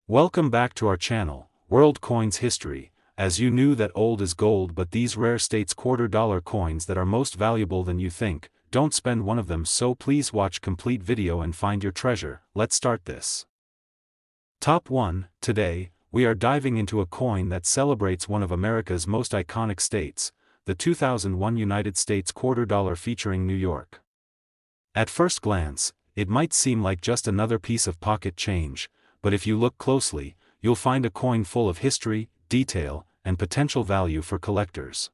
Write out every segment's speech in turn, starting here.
Welcome back to our channel, World Coins History. As you knew that old is gold, but these rare states $quarter coins that are most valuable than you think, don't spend one of them, so please watch complete video and find your treasure. Let's start this. Top 1. Today, we are diving into a coin that celebrates one of America's most iconic states, the 2001 United States $quarter featuring New York. At first glance, it might seem like just another piece of pocket change, but if you look closely, you'll find a coin full of history, detail, and potential value for collectors.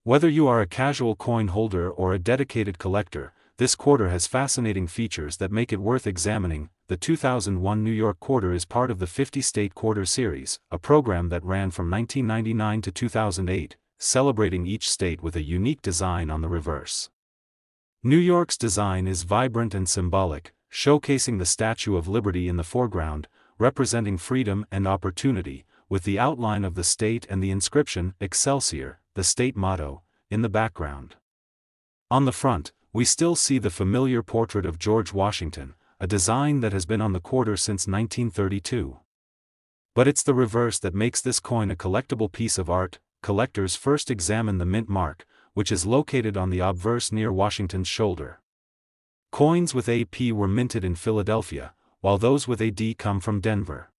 Whether you are a casual coin holder or a dedicated collector, this quarter has fascinating features that make it worth examining. The 2001 New York quarter is part of the 50-state quarter series, a program that ran from 1999 to 2008, celebrating each state with a unique design on the reverse. New York's design is vibrant and symbolic, showcasing the Statue of Liberty in the foreground, representing freedom and opportunity, with the outline of the state and the inscription, Excelsior, the state motto, in the background. On the front, we still see the familiar portrait of George Washington, a design that has been on the quarter since 1932. But it's the reverse that makes this coin a collectible piece of art. Collectors first examine the mint mark, which is located on the obverse near Washington's shoulder. Coins with AP were minted in Philadelphia, while those with AD come from Denver.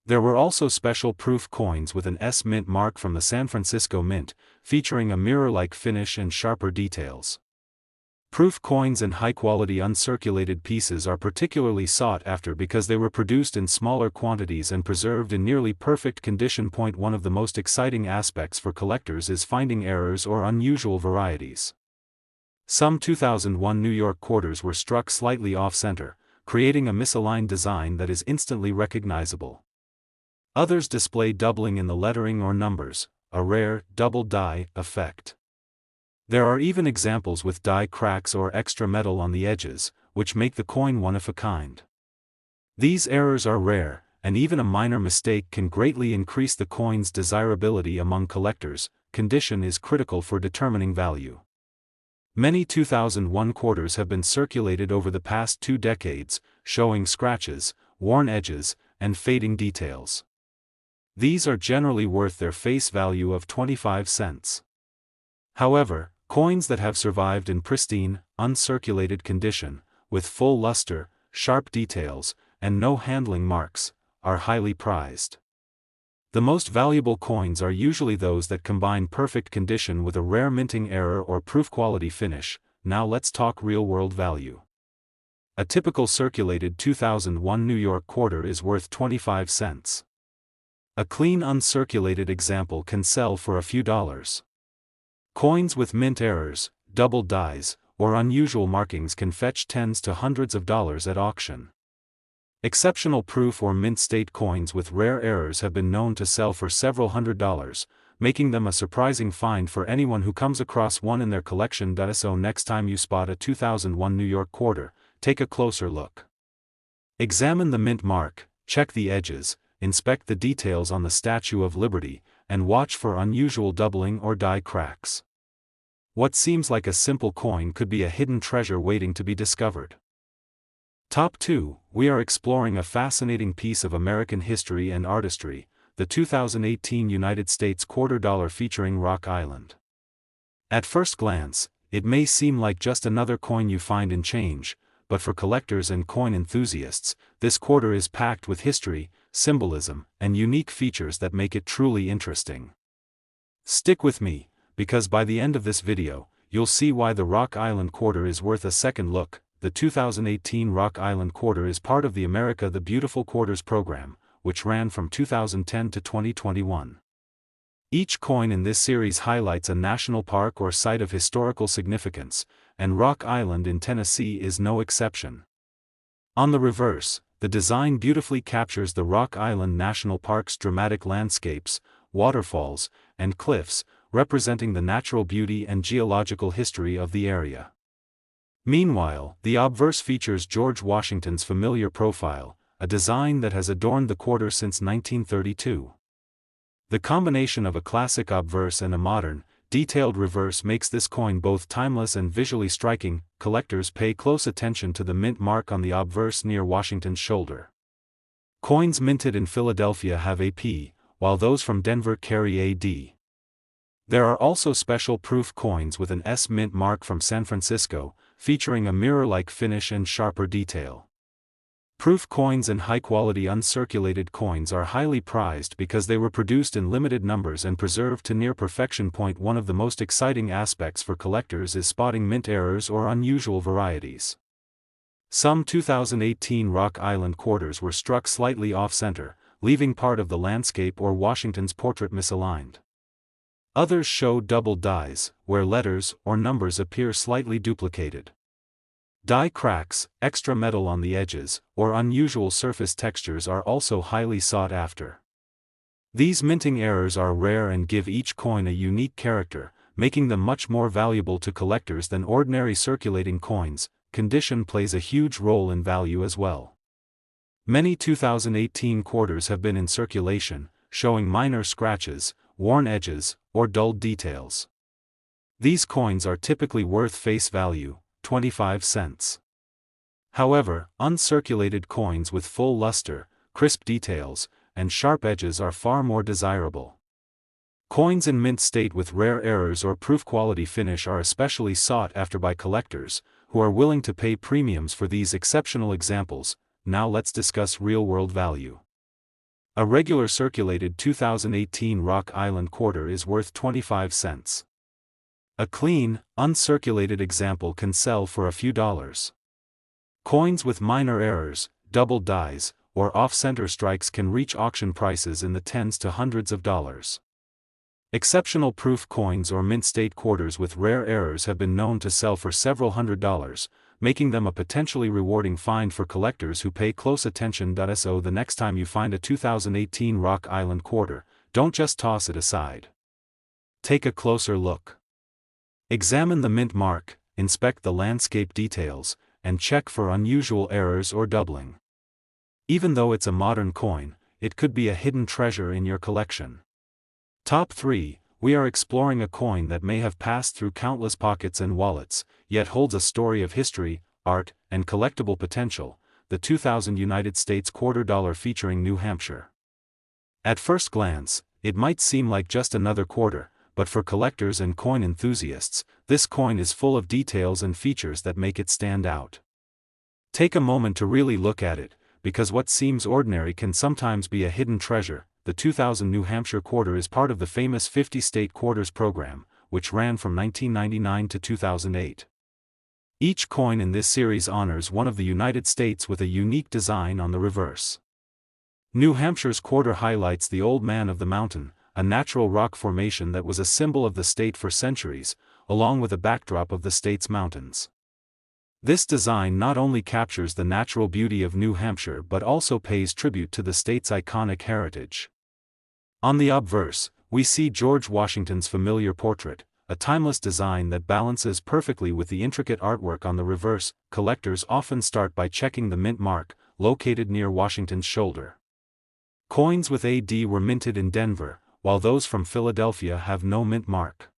There were also special proof coins with an S mint mark from the San Francisco Mint, featuring a mirror-like finish and sharper details. Proof coins and high-quality uncirculated pieces are particularly sought after because they were produced in smaller quantities and preserved in nearly perfect condition. One of the most exciting aspects for collectors is finding errors or unusual varieties. Some 2001 New York quarters were struck slightly off-center, creating a misaligned design that is instantly recognizable. Others display doubling in the lettering or numbers, a rare, double die effect. There are even examples with die cracks or extra metal on the edges, which make the coin one of a kind. These errors are rare, and even a minor mistake can greatly increase the coin's desirability among collectors. Condition is critical for determining value. Many 2001 quarters have been circulated over the past 2 decades, showing scratches, worn edges, and fading details. These are generally worth their face value of 25 cents. However, coins that have survived in pristine, uncirculated condition, with full luster, sharp details, and no handling marks, are highly prized. The most valuable coins are usually those that combine perfect condition with a rare minting error or proof quality finish. Now let's talk real-world value. A typical circulated 2001 New York quarter is worth 25 cents. A clean uncirculated example can sell for a few dollars. Coins with mint errors, double dies, or unusual markings can fetch tens to hundreds of dollars at auction. Exceptional proof or mint state coins with rare errors have been known to sell for several $100s, making them a surprising find for anyone who comes across one in their collection. So next time you spot a 2001 New York quarter, take a closer look. Examine the mint mark, check the edges, inspect the details on the Statue of Liberty, and watch for unusual doubling or die cracks. What seems like a simple coin could be a hidden treasure waiting to be discovered. Top 2. We are exploring a fascinating piece of American history and artistry, the 2018 United States $quarter featuring Rock Island. At first glance, it may seem like just another coin you find in change, but for collectors and coin enthusiasts, this quarter is packed with history, symbolism, and unique features that make it truly interesting. Stick with me, because by the end of this video, you'll see why the Rock Island quarter is worth a second look. The 2018 Rock Island quarter is part of the America the Beautiful Quarters program, which ran from 2010 to 2021. Each coin in this series highlights a national park or site of historical significance, and Rock Island in Tennessee is no exception. On the reverse, the design beautifully captures the Rock Island National Park's dramatic landscapes, waterfalls, and cliffs, representing the natural beauty and geological history of the area. Meanwhile, the obverse features George Washington's familiar profile, a design that has adorned the quarter since 1932. The combination of a classic obverse and a modern, detailed reverse makes this coin both timeless and visually striking. Collectors pay close attention to the mint mark on the obverse near Washington's shoulder. Coins minted in Philadelphia have a P, while those from Denver carry a D. There are also special proof coins with an S mint mark from San Francisco, featuring a mirror-like finish and sharper detail. Proof coins and high-quality uncirculated coins are highly prized because they were produced in limited numbers and preserved to near perfection. One of the most exciting aspects for collectors is spotting mint errors or unusual varieties. Some 2018 Rock Island quarters were struck slightly off-center, leaving part of the landscape or Washington's portrait misaligned. Others show double dies, where letters or numbers appear slightly duplicated. Die cracks, extra metal on the edges, or unusual surface textures are also highly sought after. These minting errors are rare and give each coin a unique character, making them much more valuable to collectors than ordinary circulating coins. Condition plays a huge role in value as well. Many 2018 quarters have been in circulation, showing minor scratches, worn edges, or dulled details. These coins are typically worth face value, 25 cents. However, uncirculated coins with full luster, crisp details, and sharp edges are far more desirable. Coins in mint state with rare errors or proof quality finish are especially sought after by collectors, who are willing to pay premiums for these exceptional examples. Now let's discuss real-world value. A regular circulated 2018 Rock Island quarter is worth 25 cents. A clean, uncirculated example can sell for a few dollars. Coins with minor errors, double dies, or off-center strikes can reach auction prices in the tens to hundreds of dollars. Exceptional proof coins or mint state quarters with rare errors have been known to sell for several $100s, making them a potentially rewarding find for collectors who pay close attention. So the next time you find a 2018 Rock Island quarter, don't just toss it aside. Take a closer look. Examine the mint mark, inspect the landscape details, and check for unusual errors or doubling. Even though it's a modern coin, it could be a hidden treasure in your collection. Top 3, we are exploring a coin that may have passed through countless pockets and wallets, yet holds a story of history, art, and collectible potential, the 2000 United States quarter dollar featuring New Hampshire. At first glance, it might seem like just another quarter, but for collectors and coin enthusiasts, this coin is full of details and features that make it stand out. Take a moment to really look at it, because what seems ordinary can sometimes be a hidden treasure. The 2000 New Hampshire quarter is part of the famous 50-state quarters program, which ran from 1999 to 2008. Each coin in this series honors one of the United States with a unique design on the reverse. New Hampshire's quarter highlights the Old Man of the Mountain, a natural rock formation that was a symbol of the state for centuries, along with a backdrop of the state's mountains. This design not only captures the natural beauty of New Hampshire but also pays tribute to the state's iconic heritage. On the obverse, we see George Washington's familiar portrait, a timeless design that balances perfectly with the intricate artwork on the reverse. Collectors often start by checking the mint mark, located near Washington's shoulder. Coins with AD were minted in Denver, while those from Philadelphia have no mint mark.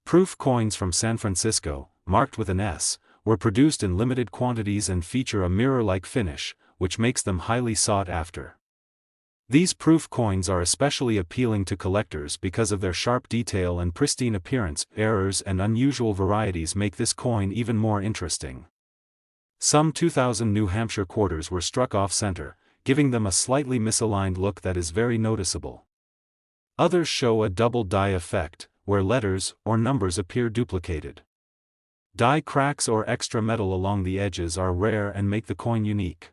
Proof coins from San Francisco, marked with an S, were produced in limited quantities and feature a mirror-like finish, which makes them highly sought after. These proof coins are especially appealing to collectors because of their sharp detail and pristine appearance. Errors and unusual varieties make this coin even more interesting. Some 2000 New Hampshire quarters were struck off-center, giving them a slightly misaligned look that is very noticeable. Others show a double die effect, where letters or numbers appear duplicated. Die cracks or extra metal along the edges are rare and make the coin unique.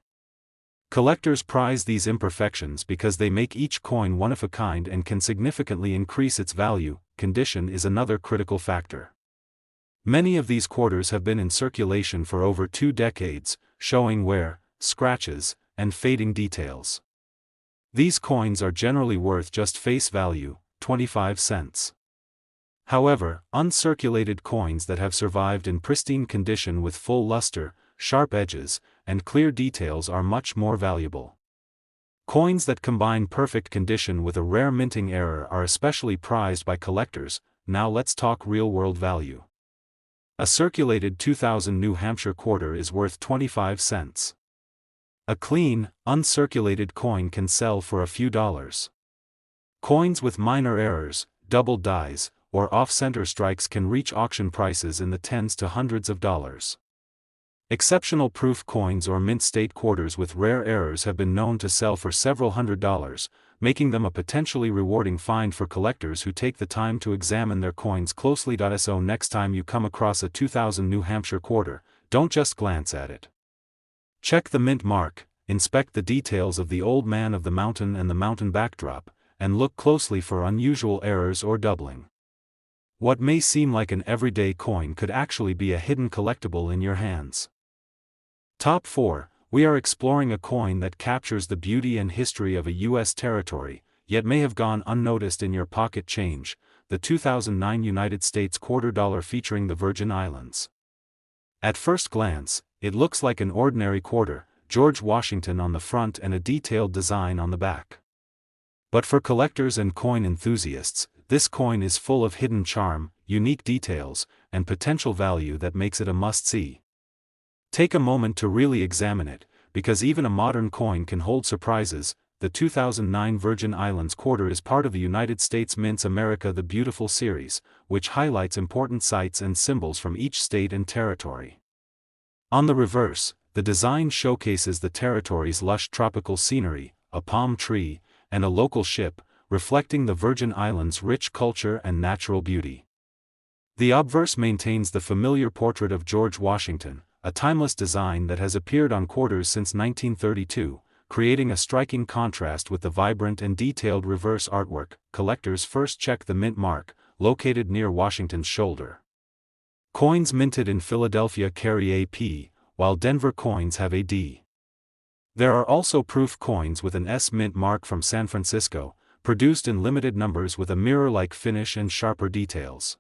Collectors prize these imperfections because they make each coin one of a kind and can significantly increase its value. Condition is another critical factor. Many of these quarters have been in circulation for over 2 decades, showing wear, scratches, and fading details. These coins are generally worth just face value, 25 cents. However, uncirculated coins that have survived in pristine condition with full luster, sharp edges, and clear details are much more valuable. Coins that combine perfect condition with a rare minting error are especially prized by collectors. Now let's talk real-world value. A circulated 2000 New Hampshire quarter is worth 25 cents. A clean, uncirculated coin can sell for a few dollars. Coins with minor errors, double dies, or off-center strikes can reach auction prices in the tens to hundreds of dollars. Exceptional proof coins or mint state quarters with rare errors have been known to sell for several $100s, making them a potentially rewarding find for collectors who take the time to examine their coins closely. So next time you come across a 2000 New Hampshire quarter, don't just glance at it. Check the mint mark, inspect the details of the old man of the mountain and the mountain backdrop, and look closely for unusual errors or doubling. What may seem like an everyday coin could actually be a hidden collectible in your hands. Top 4. We are exploring a coin that captures the beauty and history of a U.S. territory, yet may have gone unnoticed in your pocket change, the 2009 United States quarter dollar featuring the Virgin Islands. At first glance, it looks like an ordinary quarter, George Washington on the front and a detailed design on the back. But for collectors and coin enthusiasts, this coin is full of hidden charm, unique details, and potential value that makes it a must-see. Take a moment to really examine it, because even a modern coin can hold surprises. The 2009 Virgin Islands quarter is part of the United States Mint's America the Beautiful series, which highlights important sites and symbols from each state and territory. On the reverse, the design showcases the territory's lush tropical scenery, a palm tree, and a local ship, reflecting the Virgin Islands' rich culture and natural beauty. The obverse maintains the familiar portrait of George Washington, a timeless design that has appeared on quarters since 1932, creating a striking contrast with the vibrant and detailed reverse artwork. Collectors first check the mint mark, located near Washington's shoulder. Coins minted in Philadelphia carry a P, while Denver coins have a D. There are also proof coins with an S mint mark from San Francisco, produced in limited numbers with a mirror-like finish and sharper details.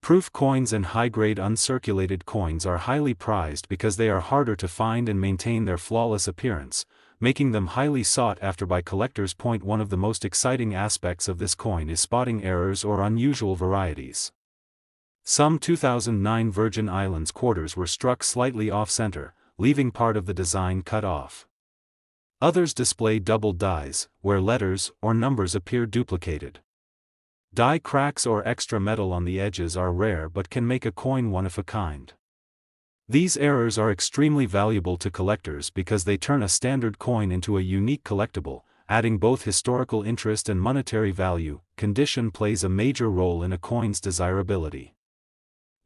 Proof coins and high-grade uncirculated coins are highly prized because they are harder to find and maintain their flawless appearance, making them highly sought after by collectors. One of the most exciting aspects of this coin is spotting errors or unusual varieties. Some 2009 Virgin Islands quarters were struck slightly off-center, leaving part of the design cut off. Others display double dies, where letters or numbers appear duplicated. Die cracks or extra metal on the edges are rare but can make a coin one of a kind. These errors are extremely valuable to collectors because they turn a standard coin into a unique collectible, adding both historical interest and monetary value. Condition plays a major role in a coin's desirability.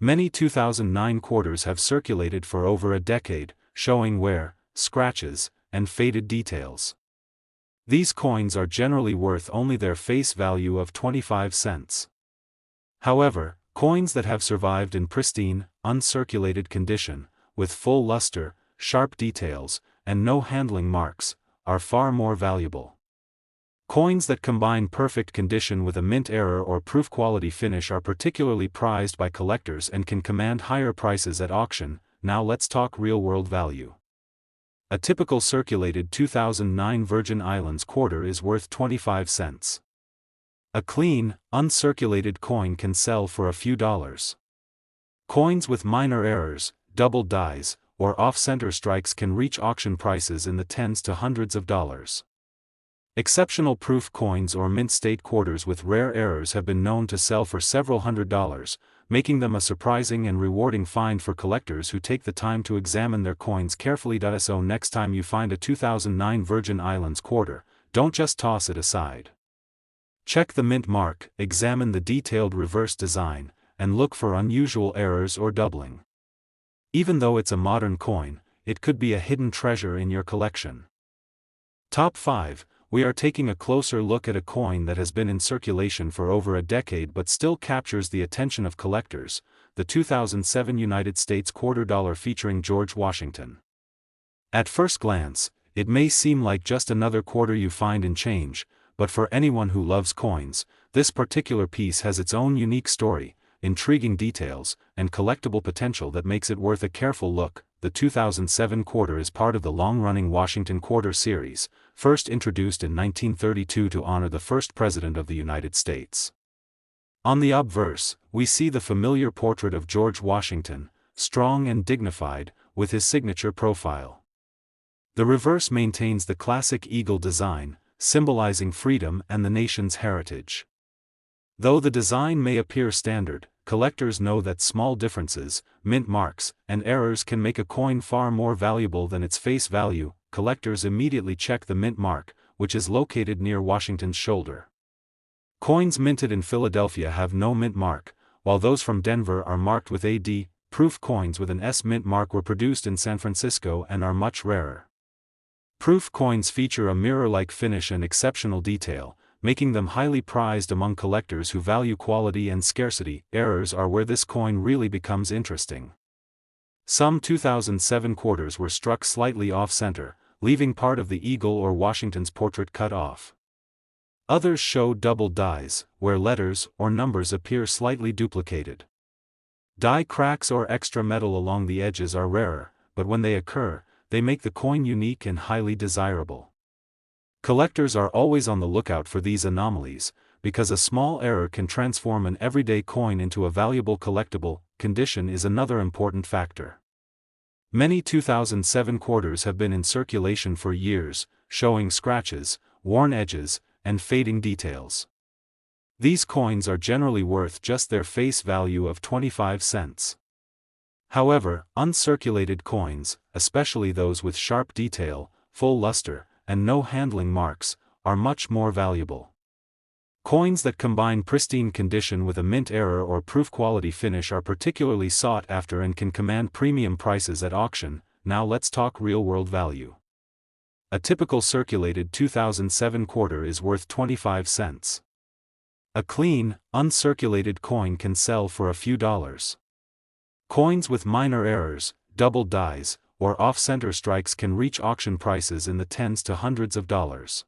Many 2009 quarters have circulated for over a decade, showing wear, scratches, and faded details. These coins are generally worth only their face value of 25 cents. However, coins that have survived in pristine, uncirculated condition, with full luster, sharp details, and no handling marks, are far more valuable. Coins that combine perfect condition with a mint error or proof quality finish are particularly prized by collectors and can command higher prices at auction. Now let's talk real-world value. A typical circulated 2009 Virgin Islands quarter is worth 25 cents. A clean, uncirculated coin can sell for a few dollars. Coins with minor errors, double dies, or off-center strikes can reach auction prices in the tens to hundreds of dollars. Exceptional proof coins or mint state quarters with rare errors have been known to sell for several $100s, making them a surprising and rewarding find for collectors who take the time to examine their coins carefully. So next time you find a 2009 Virgin Islands quarter, don't just toss it aside. Check the mint mark, examine the detailed reverse design, and look for unusual errors or doubling. Even though it's a modern coin, it could be a hidden treasure in your collection. Top 5. We are taking a closer look at a coin that has been in circulation for over a decade but still captures the attention of collectors, the 2007 United States quarter dollar featuring George Washington. At first glance, it may seem like just another quarter you find in change, but for anyone who loves coins, this particular piece has its own unique story, intriguing details, and collectible potential that makes it worth a careful look. The 2007 quarter is part of the long-running Washington Quarter series, first introduced in 1932 to honor the first President of the United States. On the obverse, we see the familiar portrait of George Washington, strong and dignified, with his signature profile. The reverse maintains the classic eagle design, symbolizing freedom and the nation's heritage. Though the design may appear standard, collectors know that small differences, mint marks, and errors can make a coin far more valuable than its face value. Collectors immediately check the mint mark, which is located near Washington's shoulder. Coins minted in Philadelphia have no mint mark, while those from Denver are marked with AD. Proof coins with an S mint mark were produced in San Francisco and are much rarer. Proof coins feature a mirror-like finish and exceptional detail, making them highly prized among collectors who value quality and scarcity. Errors are where this coin really becomes interesting. Some 2007 quarters were struck slightly off-center, leaving part of the eagle or Washington's portrait cut off. Others show double dies, where letters or numbers appear slightly duplicated. Die cracks or extra metal along the edges are rarer, but when they occur, they make the coin unique and highly desirable. Collectors are always on the lookout for these anomalies, because a small error can transform an everyday coin into a valuable collectible. Condition is another important factor. Many 2007 quarters have been in circulation for years, showing scratches, worn edges, and fading details. These coins are generally worth just their face value of 25 cents. However, uncirculated coins, especially those with sharp detail, full luster, and no handling marks, are much more valuable. Coins that combine pristine condition with a mint error or proof quality finish are particularly sought after and can command premium prices at auction. Now let's talk real-world value. A typical circulated 2007 quarter is worth 25 cents. A clean, uncirculated coin can sell for a few dollars. Coins with minor errors, double dies, or off-center strikes can reach auction prices in the tens to hundreds of dollars.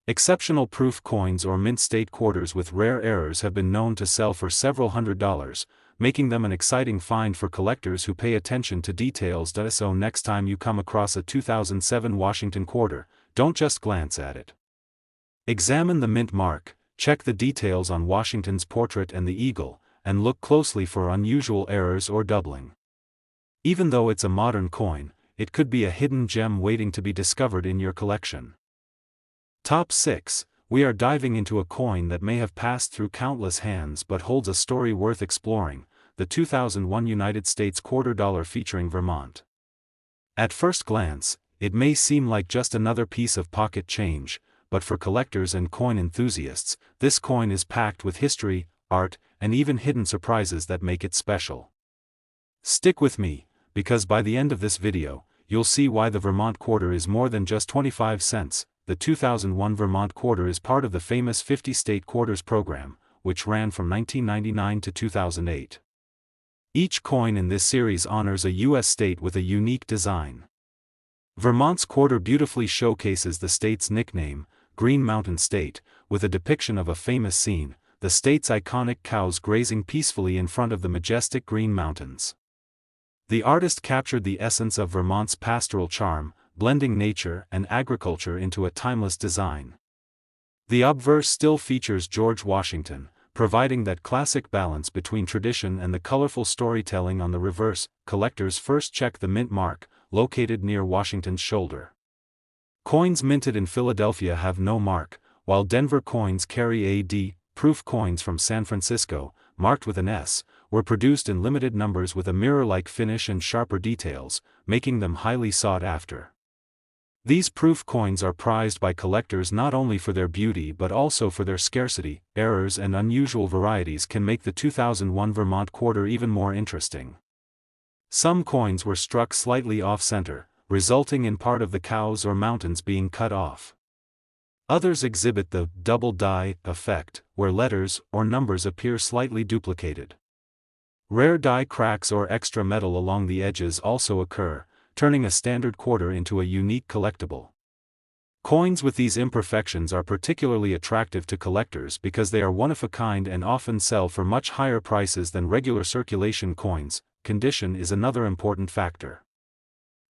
Exceptional proof coins or mint state quarters with rare errors have been known to sell for several $100s, making them an exciting find for collectors who pay attention to details. So next time you come across a 2007 Washington quarter, don't just glance at it. Examine the mint mark, check the details on Washington's portrait and the eagle, and look closely for unusual errors or doubling. Even though it's a modern coin, it could be a hidden gem waiting to be discovered in your collection. Top 6. We are diving into a coin that may have passed through countless hands but holds a story worth exploring, the 2001 United States quarter dollar featuring Vermont. At first glance, it may seem like just another piece of pocket change, but for collectors and coin enthusiasts, this coin is packed with history, art, and even hidden surprises that make it special. Stick with me, because by the end of this video, you'll see why the Vermont quarter is more than just 25 cents. The 2001 Vermont quarter is part of the famous 50-state quarters program, which ran from 1999 to 2008. Each coin in this series honors a U.S. state with a unique design. Vermont's quarter beautifully showcases the state's nickname, Green Mountain State, with a depiction of a famous scene, the state's iconic cows grazing peacefully in front of the majestic Green Mountains. The artist captured the essence of Vermont's pastoral charm, blending nature and agriculture into a timeless design. The obverse still features George Washington, providing that classic balance between tradition and the colorful storytelling. On the reverse, collectors first check the mint mark, located near Washington's shoulder. Coins minted in Philadelphia have no mark, while Denver coins carry AD. Proof coins from San Francisco, marked with an S, were produced in limited numbers with a mirror-like finish and sharper details, making them highly sought after. These proof coins are prized by collectors not only for their beauty but also for their scarcity. Errors and unusual varieties can make the 2001 Vermont quarter even more interesting. Some coins were struck slightly off-center, resulting in part of the cows or mountains being cut off. Others exhibit the double die effect, where letters or numbers appear slightly duplicated. Rare die cracks or extra metal along the edges also occur, turning a standard quarter into a unique collectible. Coins with these imperfections are particularly attractive to collectors because they are one-of-a-kind and often sell for much higher prices than regular circulation coins. Condition is another important factor.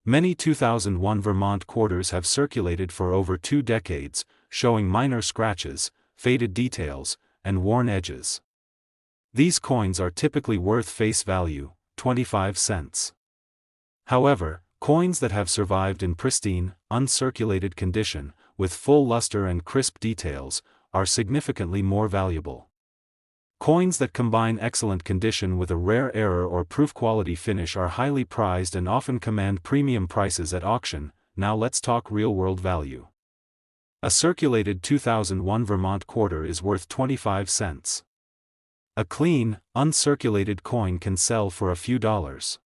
Many 2001 Vermont quarters have circulated for over 2 decades, showing minor scratches, faded details, and worn edges. These coins are typically worth face value, 25 cents. However, Coins that have survived in pristine, uncirculated condition, with full luster and crisp details, are significantly more valuable. Coins that combine excellent condition with a rare error or proof quality finish are highly prized and often command premium prices at auction. Now let's talk real-world value. A circulated 2001 Vermont quarter is worth 25 cents. A clean, uncirculated coin can sell for a few dollars.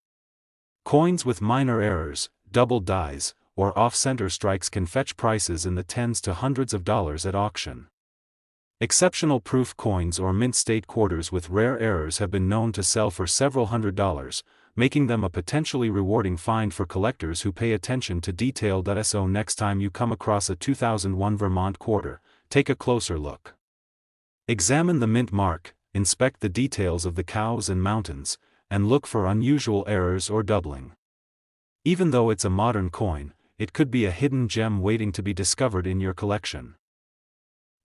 Coins with minor errors, double dies, or off-center strikes can fetch prices in the tens to hundreds of dollars at auction. Exceptional proof coins or mint state quarters with rare errors have been known to sell for several $100s, making them a potentially rewarding find for collectors who pay attention to detail. So next time you come across a 2001 Vermont quarter, take a closer look. Examine the mint mark, inspect the details of the cows and mountains, and look for unusual errors or doubling. Even though it's a modern coin, it could be a hidden gem waiting to be discovered in your collection.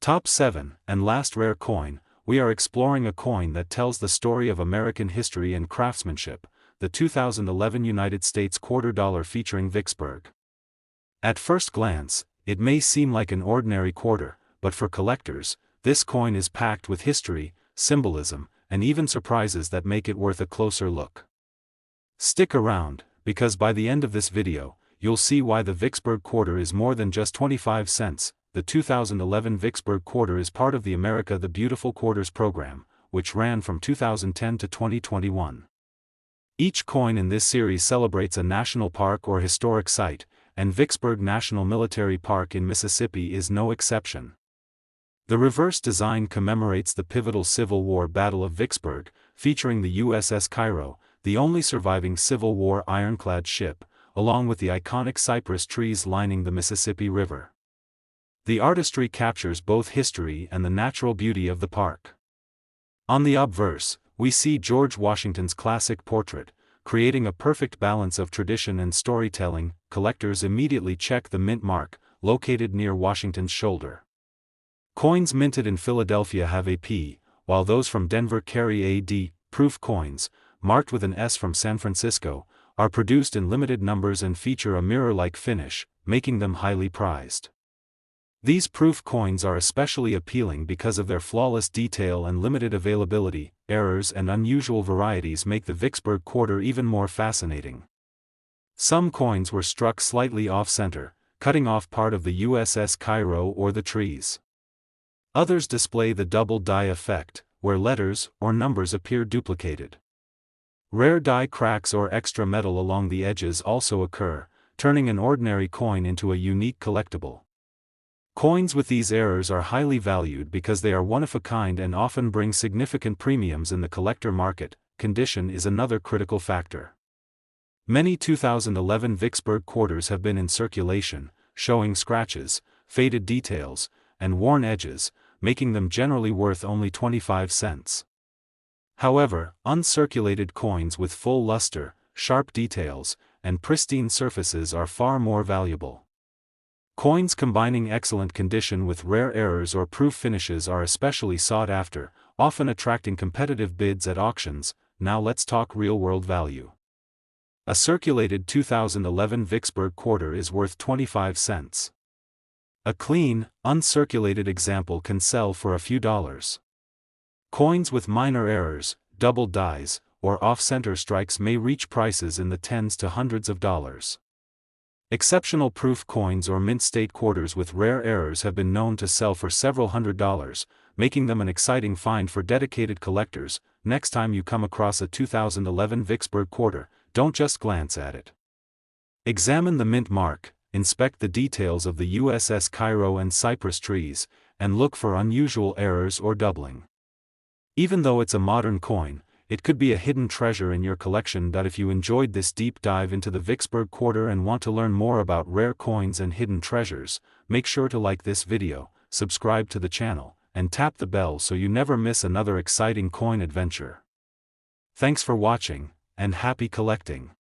Top 7, and last rare coin, we are exploring a coin that tells the story of American history and craftsmanship, the 2011 United States quarter dollar featuring Vicksburg. At first glance, it may seem like an ordinary quarter, but for collectors, this coin is packed with history, symbolism, and even surprises that make it worth a closer look. Stick around, because by the end of this video, you'll see why the Vicksburg quarter is more than just 25 cents. The 2011 Vicksburg quarter is part of the America the Beautiful Quarters program, which ran from 2010 to 2021. Each coin in this series celebrates a national park or historic site, and Vicksburg National Military Park in Mississippi is no exception. The reverse design commemorates the pivotal Civil War Battle of Vicksburg, featuring the USS Cairo, the only surviving Civil War ironclad ship, along with the iconic cypress trees lining the Mississippi River. The artistry captures both history and the natural beauty of the park. On the obverse, we see George Washington's classic portrait, creating a perfect balance of tradition and storytelling. Collectors immediately check the mint mark, located near Washington's shoulder. Coins minted in Philadelphia have a P, while those from Denver carry a D. Proof coins, marked with an S from San Francisco, are produced in limited numbers and feature a mirror-like finish, making them highly prized. These proof coins are especially appealing because of their flawless detail and limited availability. Errors and unusual varieties make the Vicksburg quarter even more fascinating. Some coins were struck slightly off-center, cutting off part of the USS Cairo or the trees. Others display the double die effect, where letters or numbers appear duplicated. Rare die cracks or extra metal along the edges also occur, turning an ordinary coin into a unique collectible. Coins with these errors are highly valued because they are one-of-a-kind and often bring significant premiums in the collector market. Condition is another critical factor. Many 2011 Vicksburg quarters have been in circulation, showing scratches, faded details, and worn edges, making them generally worth only 25 cents. However, uncirculated coins with full luster, sharp details, and pristine surfaces are far more valuable. Coins combining excellent condition with rare errors or proof finishes are especially sought after, often attracting competitive bids at auctions. Now let's talk real-world value. A circulated 2011 Vicksburg quarter is worth 25 cents. A clean, uncirculated example can sell for a few dollars. Coins with minor errors, double dies, or off-center strikes may reach prices in the tens to hundreds of dollars. Exceptional proof coins or mint state quarters with rare errors have been known to sell for several $100s, making them an exciting find for dedicated collectors. Next time you come across a 2011 Vicksburg quarter, don't just glance at it. Examine the mint mark, inspect the details of the USS Cairo and cypress trees, and look for unusual errors or doubling. Even though it's a modern coin, it could be a hidden treasure in your collection. If you enjoyed this deep dive into the Vicksburg quarter and want to learn more about rare coins and hidden treasures, make sure to like this video, subscribe to the channel, and tap the bell so you never miss another exciting coin adventure. Thanks for watching, and happy collecting!